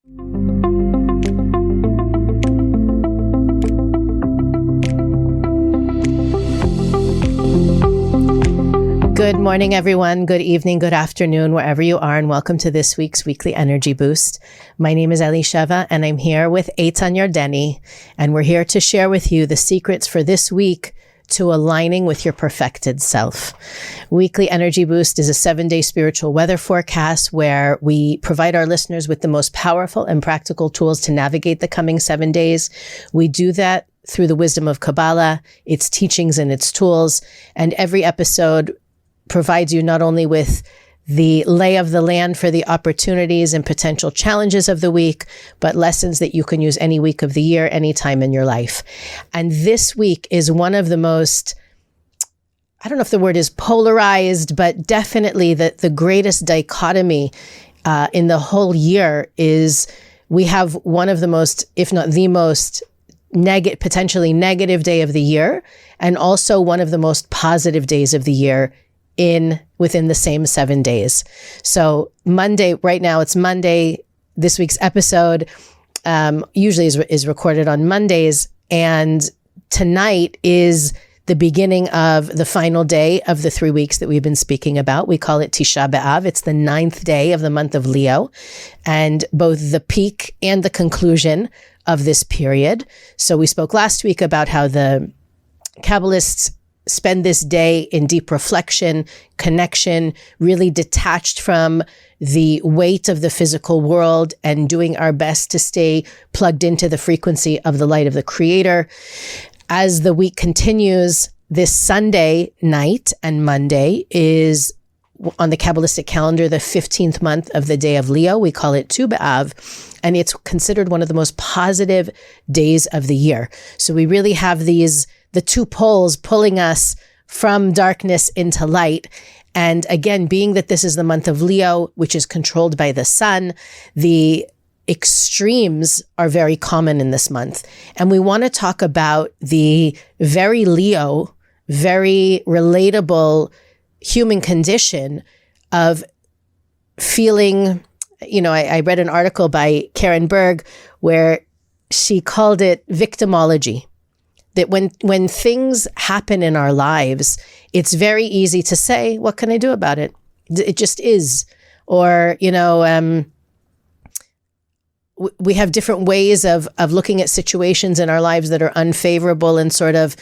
Good morning, everyone. Good evening, good afternoon, wherever you are, and welcome to this week's Weekly Energy Boost. My name is Elisheva, and I'm here with Eitan Yardeni, and we're here to share with you the secrets for this week to aligning with your perfected self. Weekly Energy Boost is a 7-day spiritual weather forecast where we provide our listeners with the most powerful and practical tools to navigate the coming 7 days. We do that through the wisdom of Kabbalah, its teachings and its tools, and every episode provides you not only with the lay of the land for the opportunities and potential challenges of the week, but lessons that you can use any week of the year, any time in your life. And this week is one of the most, I don't know if the word is polarized, but definitely the greatest dichotomy in the whole year is we have one of the most, if not the most, potentially negative day of the year, and also one of the most positive days of the year within the same 7 days. So Monday, right now it's Monday. This week's episode usually is recorded on Mondays, and tonight is the beginning of the final day of the 3 weeks that we've been speaking about. We call it Tisha B'Av. It's the 9th day of the month of Leo, and both the peak and the conclusion of this period. So we spoke last week about how the Kabbalists spend this day in deep reflection, connection, really detached from the weight of the physical world and doing our best to stay plugged into the frequency of the light of the Creator. As the week continues, this Sunday night and Monday is on the Kabbalistic calendar, the 15th month of the day of Leo. We call it Tu B'Av, and it's considered one of the most positive days of the year. So we really have the two poles pulling us from darkness into light. And again, being that this is the month of Leo, which is controlled by the sun, the extremes are very common in this month. And we want to talk about the very Leo, very relatable human condition of feeling, I read an article by Karen Berg where she called it victimology. That when things happen in our lives, it's very easy to say, what can I do about it? It just is. Or, we have different ways of looking at situations in our lives that are unfavorable and sort of,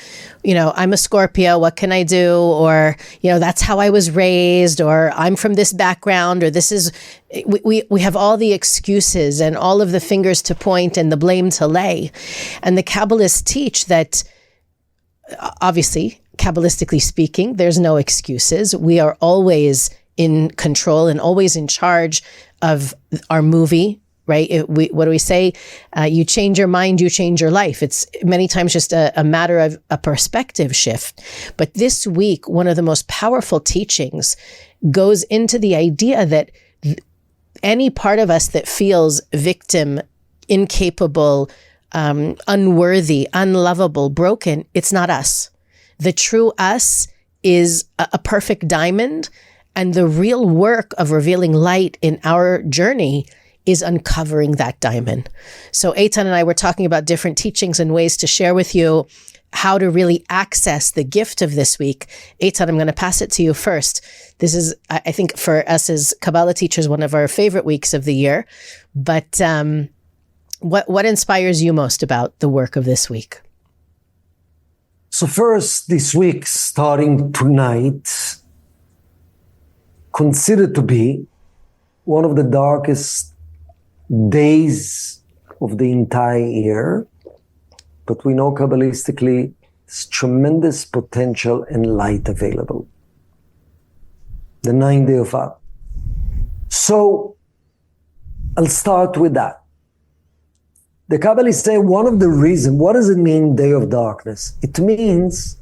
I'm a Scorpio, what can I do? Or, that's how I was raised, or I'm from this background, or this is, we have all the excuses and all of the fingers to point and the blame to lay. And the Kabbalists teach that, obviously, Kabbalistically speaking, there's no excuses. We are always in control and always in charge of our movie. Right? What do we say? You change your mind, you change your life. It's many times just a matter of a perspective shift. But this week, one of the most powerful teachings goes into the idea that any part of us that feels victim, incapable, unworthy, unlovable, broken, it's not us. The true us is a perfect diamond, and the real work of revealing light in our journey is uncovering that diamond. So Eitan and I were talking about different teachings and ways to share with you how to really access the gift of this week. Eitan, I'm going to pass it to you first. This is, I think, for us as Kabbalah teachers, one of our favorite weeks of the year. But what inspires you most about the work of this week? So first, this week, starting tonight, considered to be one of the darkest days of the entire year, but we know Kabbalistically there's tremendous potential and light available. The 9th day of Av. So I'll start with that. The Kabbalists say one of the reasons, what does it mean, day of darkness? It means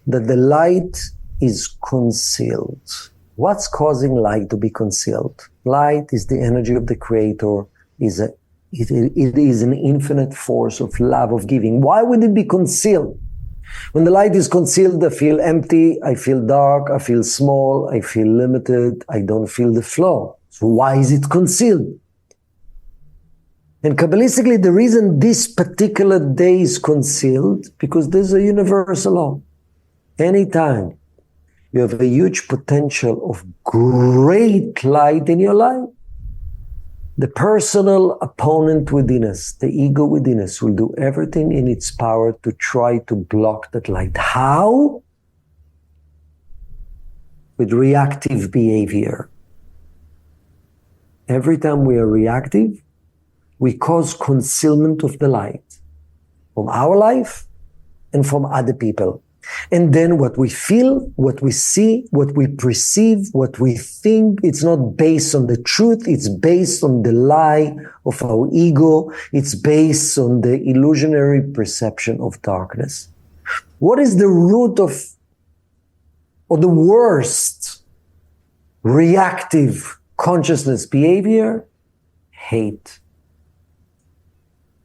that the light is concealed. What's causing light to be concealed? Light is the energy of the Creator. It is an infinite force of love, of giving. Why would it be concealed? When the light is concealed, I feel empty, I feel dark, I feel small, I feel limited, I don't feel the flow. So why is it concealed? And Kabbalistically, the reason this particular day is concealed, because there's a universal law. Anytime you have a huge potential of great light in your life, the personal opponent within us, the ego within us, will do everything in its power to try to block that light. How? With reactive behavior. Every time we are reactive, we cause concealment of the light from our life and from other people. And then what we feel, what we see, what we perceive, what we think, it's not based on the truth. It's based on the lie of our ego. It's based on the illusionary perception of darkness. What is the root of, or the worst reactive consciousness behavior? Hate.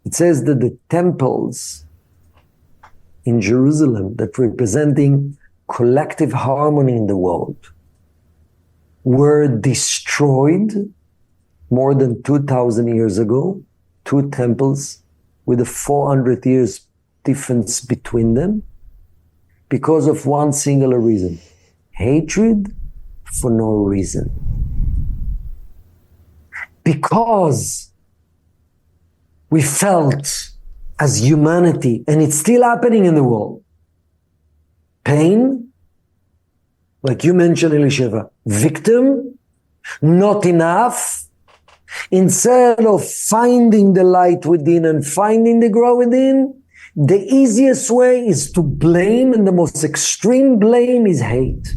It says that the temples in Jerusalem that representing collective harmony in the world were destroyed more than 2,000 years ago. 2 temples with a 400 years difference between them because of one singular reason: hatred for no reason. Because we felt as humanity, and it's still happening in the world, pain, like you mentioned, Elisheva, victim, not enough. Instead of finding the light within and finding the glow within, the easiest way is to blame, and the most extreme blame is hate.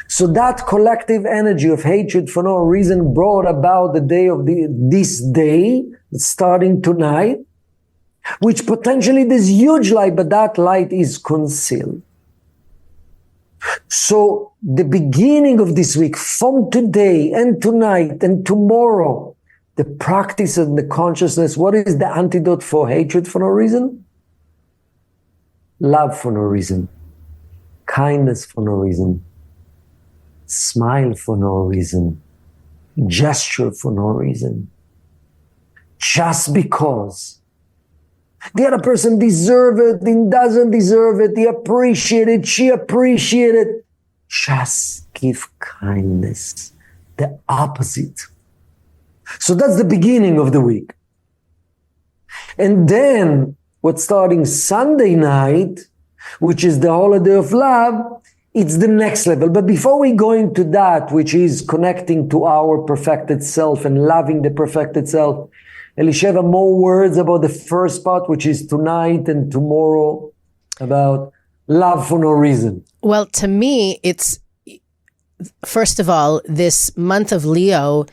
So that collective energy of hatred for no reason brought about the day of this day, starting tonight, which potentially there's huge light, but that light is concealed. So the beginning of this week, from today and tonight and tomorrow, the practice and the consciousness, what is the antidote for hatred for no reason? Love for no reason. Kindness for no reason. Smile for no reason. Gesture for no reason. Just because the other person deserves it, he doesn't deserve it, he appreciates it, she appreciates it. Just give kindness, the opposite. So that's the beginning of the week. And then what's starting Sunday night, which is the holiday of love, it's the next level. But before we go into that, which is connecting to our perfected self and loving the perfected self, Elisheva, more words about the first part, which is tonight and tomorrow, about love for no reason. Well, to me, it's, first of all, this month of Leo,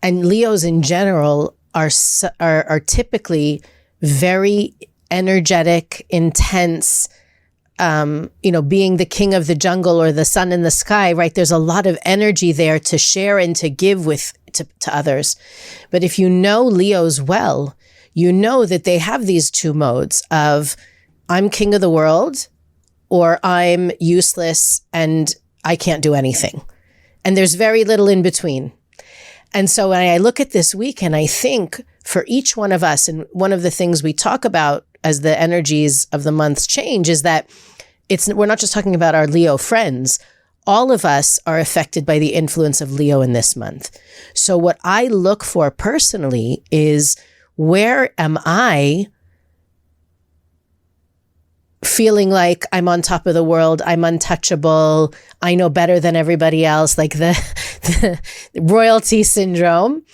and Leos in general are typically very energetic, intense, being the king of the jungle or the sun in the sky, right? There's a lot of energy there to share and to give to others. But if you know Leos well, you know that they have these two modes of I'm king of the world or I'm useless and I can't do anything. And there's very little in between. And so when I look at this week and I think for each one of us, and one of the things we talk about as the energies of the months change is that we're not just talking about our Leo friends. All of us are affected by the influence of Leo in this month. So what I look for personally is, where am I feeling like I'm on top of the world, I'm untouchable, I know better than everybody else, like the royalty syndrome?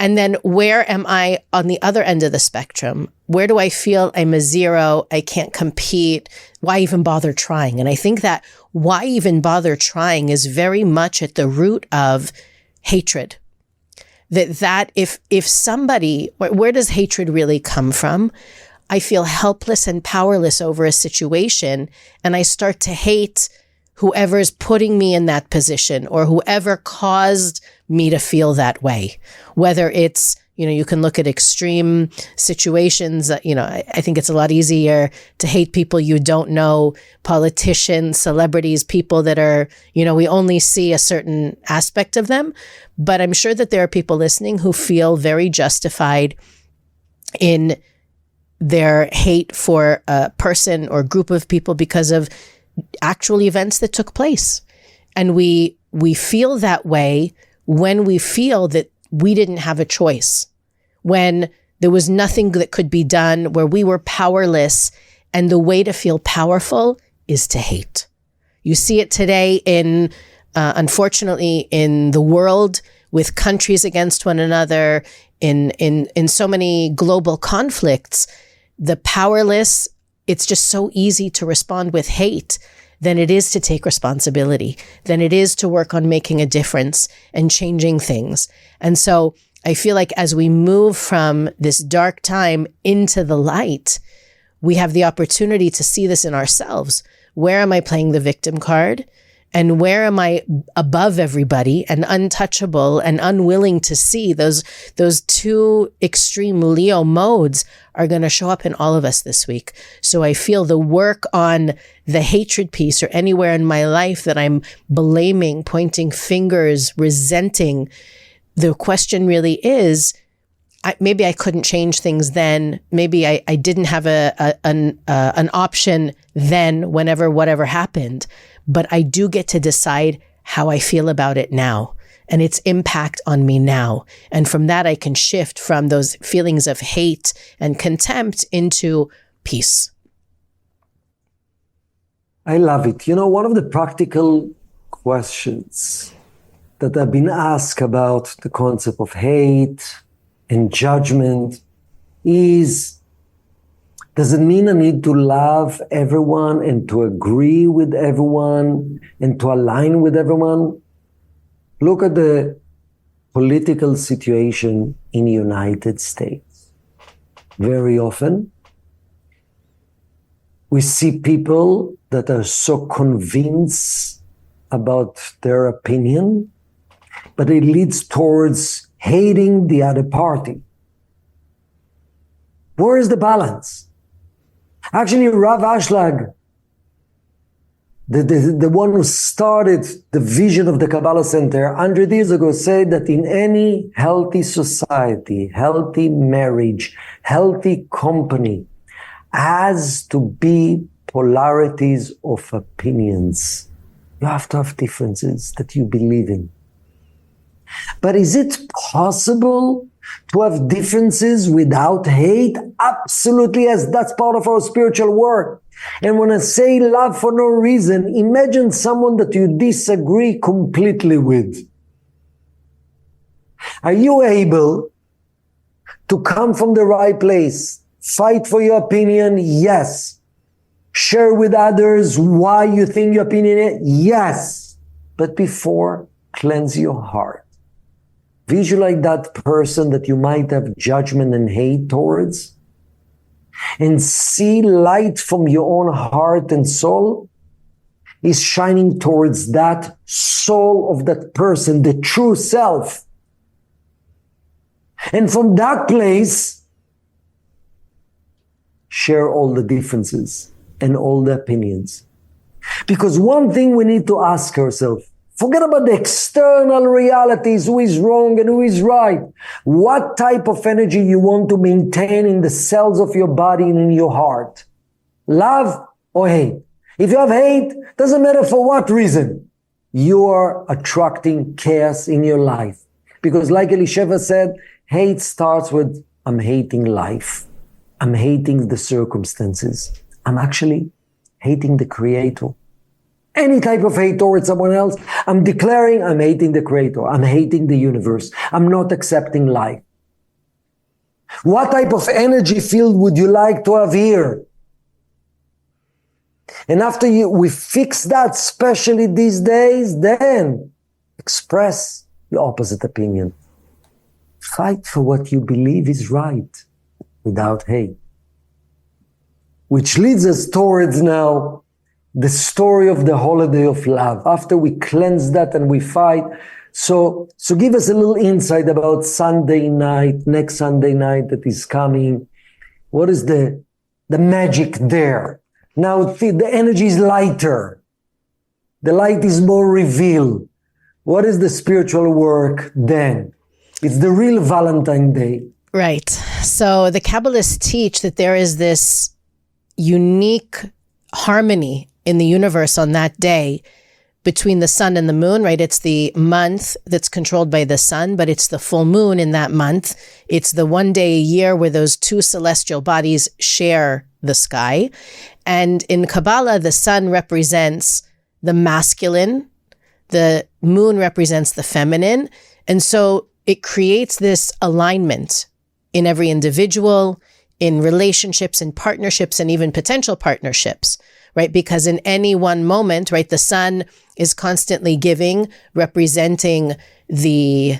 And then where am I on the other end of the spectrum? Where do I feel I'm a zero? I can't compete. Why even bother trying? And I think that why even bother trying is very much at the root of hatred. That if somebody, where does hatred really come from? I feel helpless and powerless over a situation, and I start to hate whoever's putting me in that position or whoever caused me to feel that way. Whether it's, You can look at extreme situations. I think it's a lot easier to hate people you don't know, politicians, celebrities, people that are, we only see a certain aspect of them. But I'm sure that there are people listening who feel very justified in their hate for a person or group of people because of actual events that took place. And we feel that way when we feel that we didn't have a choice, when there was nothing that could be done, where we were powerless. And the way to feel powerful is to hate. You see it today unfortunately, in the world, with countries against one another, in so many global conflicts. The powerless, it's just so easy to respond with hate than it is to take responsibility, than it is to work on making a difference and changing things. And so I feel like as we move from this dark time into the light, we have the opportunity to see this in ourselves. Where am I playing the victim card? And where am I above everybody and untouchable and unwilling to see? Those two extreme Leo modes are going to show up in all of us this week. So I feel the work on the hatred piece, or anywhere in my life that I'm blaming, pointing fingers, resenting, the question really is, maybe I couldn't change things then. Maybe I didn't have an option then, whatever happened. But I do get to decide how I feel about it now and its impact on me now. And from that, I can shift from those feelings of hate and contempt into peace. I love it. One of the practical questions that I've been asked about the concept of hate and judgment is, does it mean I need to love everyone and to agree with everyone and to align with everyone? Look at the political situation in the United States. Very often, we see people that are so convinced about their opinion, but it leads towards hating the other party. Where is the balance? Actually, Rav Ashlag, the one who started the vision of the Kabbalah Centre 100 years ago, said that in any healthy society, healthy marriage, healthy company, has to be polarities of opinions. You have to have differences that you believe in. But is it possible to have differences without hate? Absolutely, yes. That's part of our spiritual work. And when I say love for no reason, imagine someone that you disagree completely with. Are you able to come from the right place, fight for your opinion? Yes. Share with others why you think your opinion is? Yes. But before, cleanse your heart. Visualize that person that you might have judgment and hate towards, and see light from your own heart and soul is shining towards that soul of that person, the true self. And from that place, share all the differences and all the opinions. Because one thing we need to ask ourselves, forget about the external realities, who is wrong and who is right. What type of energy you want to maintain in the cells of your body and in your heart? Love or hate? If you have hate, doesn't matter for what reason, you are attracting chaos in your life. Because like Elisheva said, hate starts with, I'm hating life. I'm hating the circumstances. I'm actually hating the Creator. Any type of hate towards someone else, I'm declaring I'm hating the Creator. I'm hating the universe. I'm not accepting life. What type of energy field would you like to have here? And after we fix that, especially these days, then express the opposite opinion. Fight for what you believe is right without hate. Which leads us towards now the story of the holiday of love. After we cleanse that and we fight, So give us a little insight about Sunday night, next Sunday night that is coming. What is the magic there? Now the energy is lighter. The light is more revealed. What is the spiritual work then? It's the real Valentine Day. Right. So the Kabbalists teach that there is this unique harmony in the universe on that day between the sun and the moon, right? It's the month that's controlled by the sun, but it's the full moon in that month. It's the one day a year where those two celestial bodies share the sky. And in Kabbalah, the sun represents the masculine, the moon represents the feminine. And so it creates this alignment in every individual, in relationships, in partnerships, and even potential partnerships, right? Because in any one moment, right, the sun is constantly giving, representing the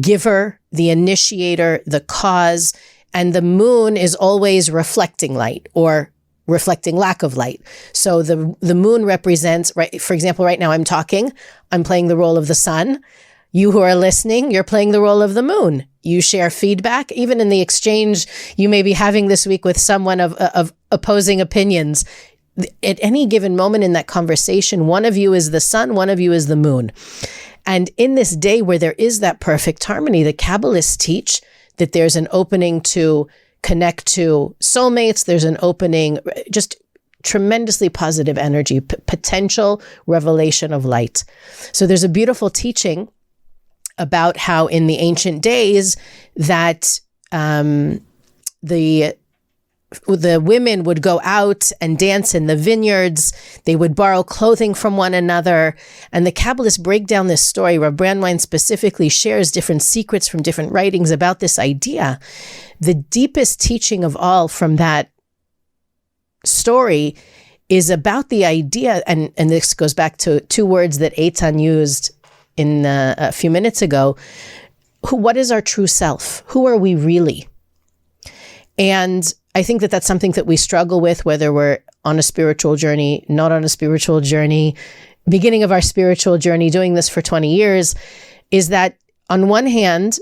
giver, the initiator, the cause, and the moon is always reflecting light or reflecting lack of light. So the moon represents, right, for example, right now I'm talking, I'm playing the role of the sun. You who are listening, you're playing the role of the moon. You share feedback, even in the exchange you may be having this week with someone of opposing opinions. At any given moment in that conversation, one of you is the sun, one of you is the moon. And in this day where there is that perfect harmony, the Kabbalists teach that there's an opening to connect to soulmates. There's an opening, just tremendously positive energy, potential revelation of light. So there's a beautiful teaching about how in the ancient days that the women would go out and dance in the vineyards. They would borrow clothing from one another. And the Kabbalists break down this story. Rabbi Brandwein specifically shares different secrets from different writings about this idea. The deepest teaching of all from that story is about the idea, and this goes back to two words that Eitan used in a few minutes ago. What is our true self? Who are we really? And I think that that's something that we struggle with, whether we're on a spiritual journey, not on a spiritual journey, beginning of our spiritual journey, doing this for 20 years, is that on one hand,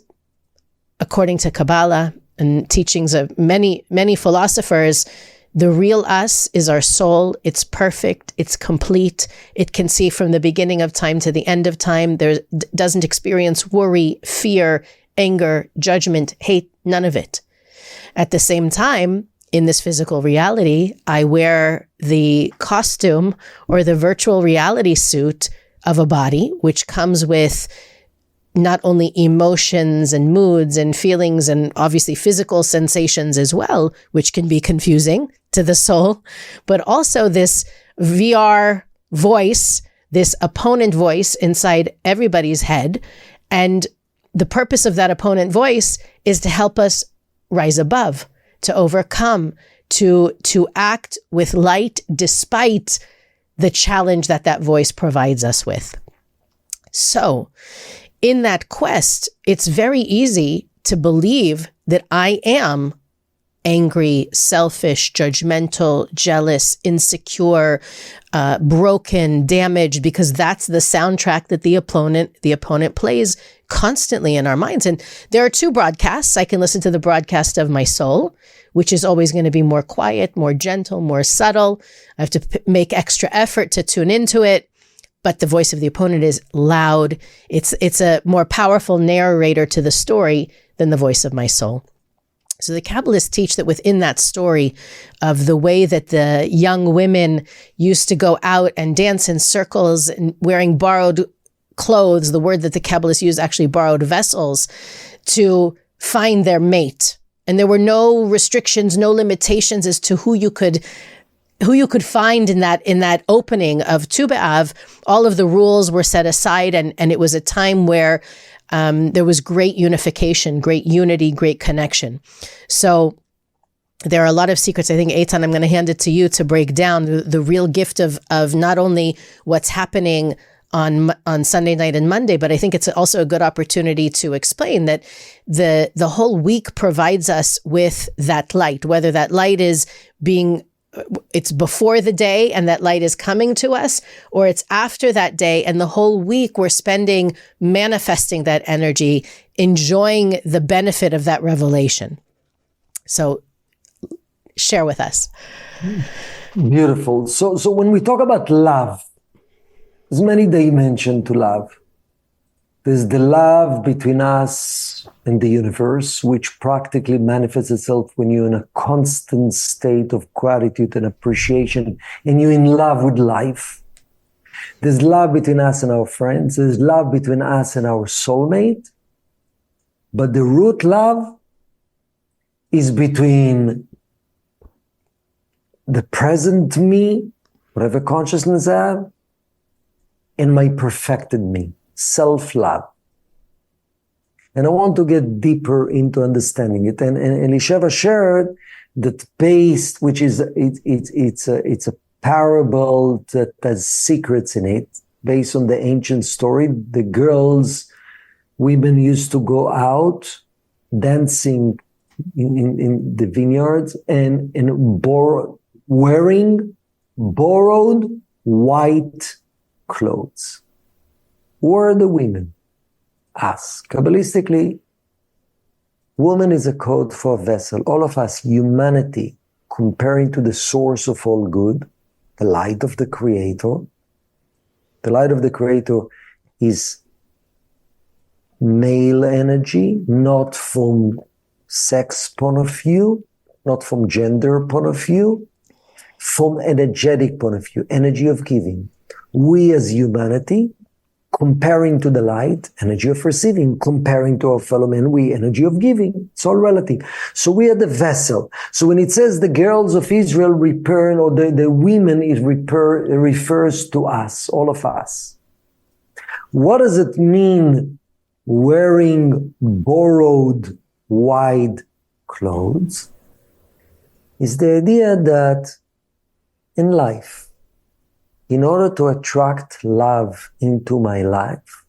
according to Kabbalah and teachings of many, many philosophers, the real us is our soul. It's perfect. It's complete. It can see from the beginning of time to the end of time. There doesn't experience worry, fear, anger, judgment, hate, none of it. At the same time, in this physical reality, I wear the costume or the virtual reality suit of a body, which comes with not only emotions and moods and feelings and obviously physical sensations as well, which can be confusing to the soul, but also this VR voice, this opponent voice inside everybody's head. And the purpose of that opponent voice is to help us rise above, to overcome, to act with light despite the challenge that voice provides us with. So in that quest, it's very easy to believe that I am angry, selfish, judgmental, jealous, insecure, broken, damaged, because that's the soundtrack that the opponent plays constantly in our minds. And there are two broadcasts. I can listen to the broadcast of my soul, which is always going to be more quiet, more gentle, more subtle. I have to make extra effort to tune into it. But the voice of the opponent is loud. It's a more powerful narrator to the story than the voice of my soul. So the Kabbalists teach that within that story of the way that the young women used to go out and dance in circles and wearing borrowed clothes, the word that the Kabbalists use, actually borrowed vessels, to find their mate. And there were no restrictions, no limitations as to who you could find in that opening of Tu B'Av. All of the rules were set aside, and it was a time where there was great unification, great unity, great connection. So there are a lot of secrets. I think, Eitan, I'm going to hand it to you to break down the real gift of not only what's happening on Sunday night and Monday, but I think it's also a good opportunity to explain that the whole week provides us with that light, whether that light is being it's before the day and that light is coming to us, or it's after that day and the whole week we're spending manifesting that energy, enjoying the benefit of that revelation. So share with us. Beautiful. So when we talk about love, there's many dimensions to love. There's the love between us and the universe, which practically manifests itself when you're in a constant state of gratitude and appreciation, and you're in love with life. There's love between us and our friends. There's love between us and our soulmate. But the root love is between the present me, whatever consciousness I have, and my perfected me. Self-love. And I want to get deeper into understanding it. And Elisheva shared that based, which is, it's a parable that has secrets in it, based on the ancient story. The women used to go out dancing in the vineyards and wearing borrowed white clothes. Who are the women? Us. Kabbalistically, woman is a code for a vessel. All of us, humanity, comparing to the source of all good, the light of the Creator. The light of the Creator is male energy, not from sex point of view, not from gender point of view, from energetic point of view, energy of giving. We as humanity, comparing to the light, energy of receiving, comparing to our fellow men, we energy of giving. It's all relative. So we are the vessel. So when it says the girls of Israel return, or the women, it refers to us, all of us. What does it mean wearing borrowed white clothes? Is the idea that in life, in order to attract love into my life,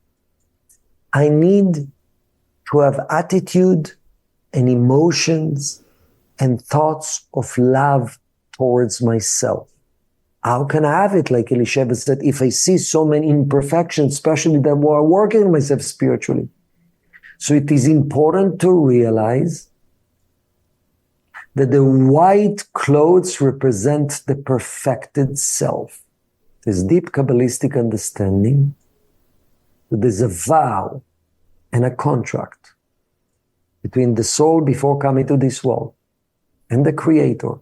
I need to have attitude and emotions and thoughts of love towards myself. How can I have it? Like Elisheva said, if I see so many imperfections, especially that are working on myself spiritually. So it is important to realize that the white clothes represent the perfected self. There's deep Kabbalistic understanding that there's a vow and a contract between the soul before coming to this world and the Creator,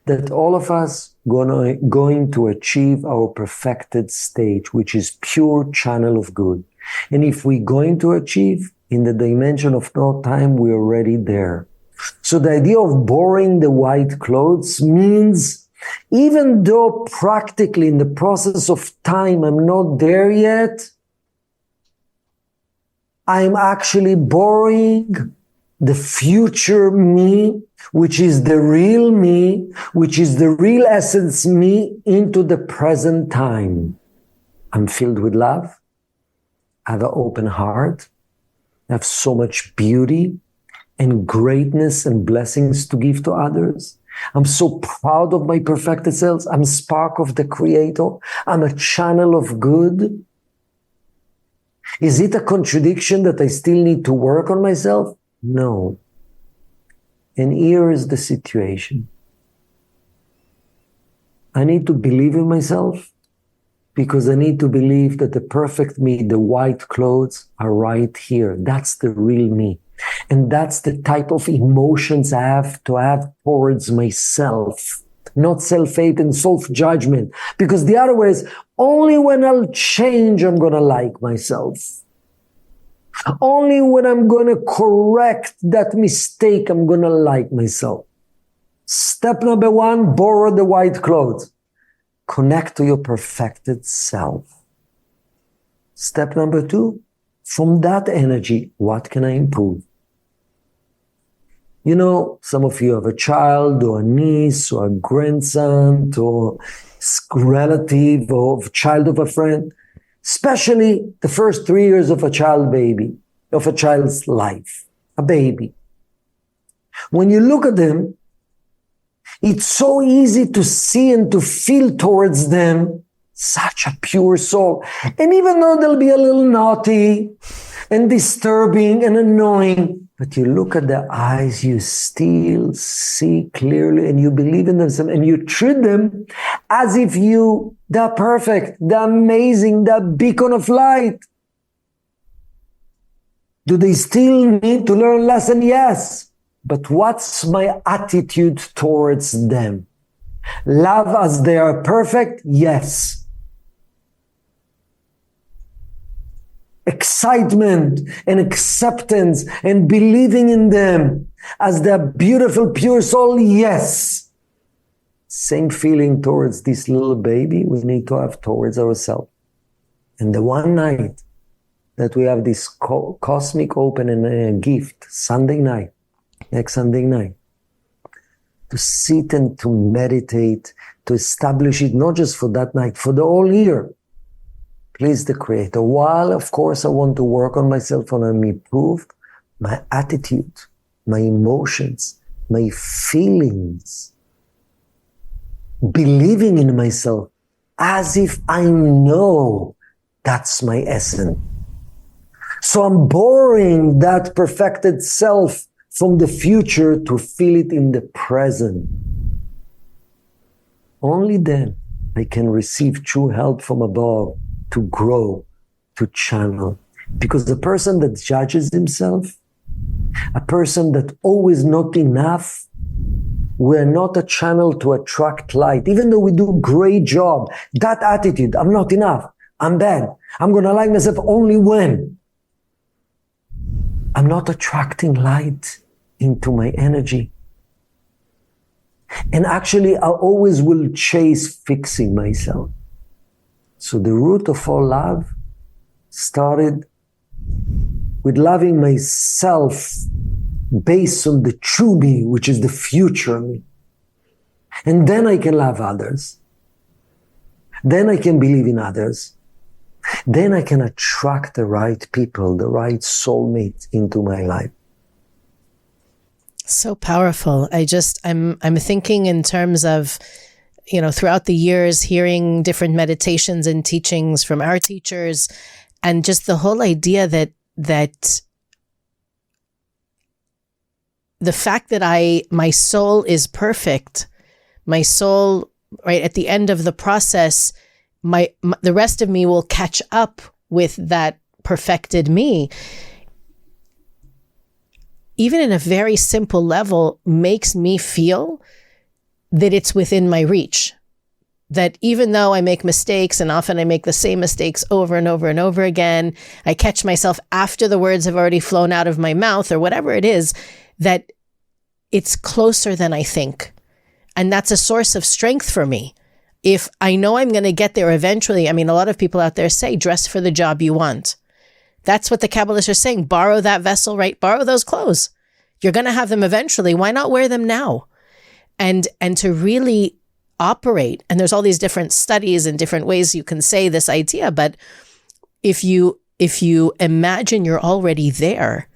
that all of us going to achieve our perfected state, which is pure channel of good. And if we're going to achieve in the dimension of no time, we're already there. So the idea of borrowing the white clothes means even though practically in the process of time I'm not there yet, I'm actually borrowing the future me, which is the real me, which is the real essence me, into the present time. I'm filled with love. I have an open heart. I have so much beauty and greatness and blessings to give to others. I'm so proud of my perfected self. I'm a spark of the Creator. I'm a channel of good. Is it a contradiction that I still need to work on myself? No. And here is the situation. I need to believe in myself because I need to believe that the perfect me, the white clothes, are right here. That's the real me. And that's the type of emotions I have to have towards myself, not self-hate and self-judgment. Because the other way is, only when I'll change, I'm going to like myself. Only when I'm going to correct that mistake, I'm going to like myself. Step number 1, borrow the white clothes. Connect to your perfected self. Step number 2, from that energy, what can I improve? You know, some of you have a child or a niece or a grandson or relative or child of a friend, especially the first 3 years of a child's life, a baby. When you look at them, It's so easy to see and to feel towards them such a pure soul. And even though they'll be a little naughty and disturbing and annoying, but you look at their eyes, you still see clearly and you believe in them and you treat them as if they're perfect, they're amazing, they're beacon of light. Do they still need to learn lesson? Yes. But what's my attitude towards them? Love as they are perfect? Yes. Excitement and acceptance and believing in them as their beautiful, pure soul? Yes. Same feeling towards this little baby we need to have towards ourselves. And the one night that we have this cosmic open and a gift, next Sunday night, to sit and to meditate, to establish it, not just for that night, for the whole year. Please the Creator. While, of course, I want to work on myself and improve my attitude, my emotions, my feelings, believing in myself as if I know that's my essence. So I'm borrowing that perfected self from the future to feel it in the present. Only then I can receive true help from above to grow, to channel. Because the person that judges himself, a person that always not enough, we're not a channel to attract light. Even though we do a great job, that attitude, I'm not enough, I'm bad, I'm going to like myself only when I'm not attracting light into my energy. And actually, I always will chase fixing myself. So the root of all love started with loving myself based on the true me, which is the future me. And then I can love others. Then I can believe in others. Then I can attract the right people, the right soulmate into my life. So powerful. I'm thinking in terms of, throughout the years, hearing different meditations and teachings from our teachers, and just the whole idea that the fact that my soul is perfect, my soul, right at the end of the process, the rest of me will catch up with that perfected me. Even in a very simple level, makes me feel that it's within my reach. That even though I make mistakes, and often I make the same mistakes over and over and over again, I catch myself after the words have already flown out of my mouth or whatever it is, that it's closer than I think. And that's a source of strength for me. If I know I'm going to get there eventually, a lot of people out there say, dress for the job you want. That's what the Kabbalists are saying. Borrow that vessel, right? Borrow those clothes. You're going to have them eventually. Why not wear them now? And to really operate. And there's all these different studies and different ways you can say this idea. But if you imagine you're already there,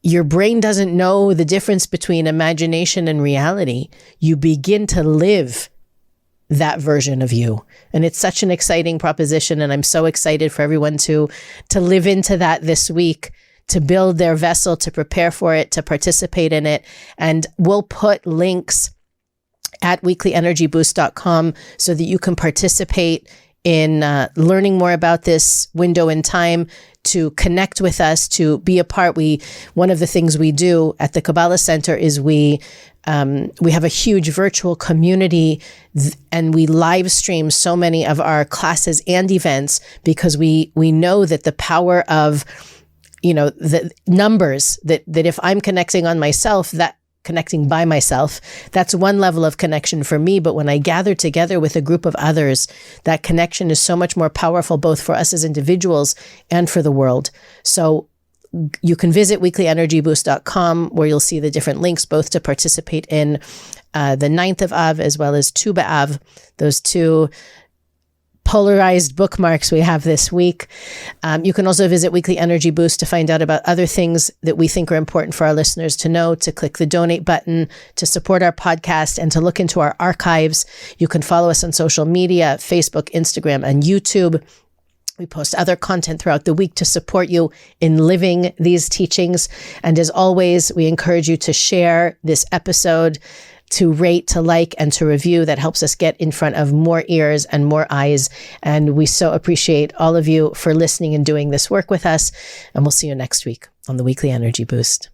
your brain doesn't know the difference between imagination and reality. You begin to live that version of you. And it's such an exciting proposition. And I'm so excited for everyone to live into that this week, to build their vessel, to prepare for it, to participate in it. And we'll put links at weeklyenergyboost.com so that you can participate in learning more about this window in time, to connect with us, to be a part. One of the things we do at the Kabbalah Centre is we have a huge virtual community, and we live stream so many of our classes and events because we know that the power of, the numbers, that if I'm connecting on myself, that connecting by myself, that's one level of connection for me. But when I gather together with a group of others, that connection is so much more powerful, both for us as individuals and for the world. So you can visit weeklyenergyboost.com, where you'll see the different links, both to participate in the 9th of Av as well as Tu B'Av, those two polarized bookmarks we have this week. You can also visit Weekly Energy Boost to find out about other things that we think are important for our listeners to know, to click the donate button, to support our podcast, and to look into our archives. You can follow us on social media, Facebook, Instagram, and YouTube. We post other content throughout the week to support you in living these teachings. And as always, we encourage you to share this episode, to rate, to like, and to review. That helps us get in front of more ears and more eyes. And we so appreciate all of you for listening and doing this work with us. And we'll see you next week on the Weekly Energy Boost.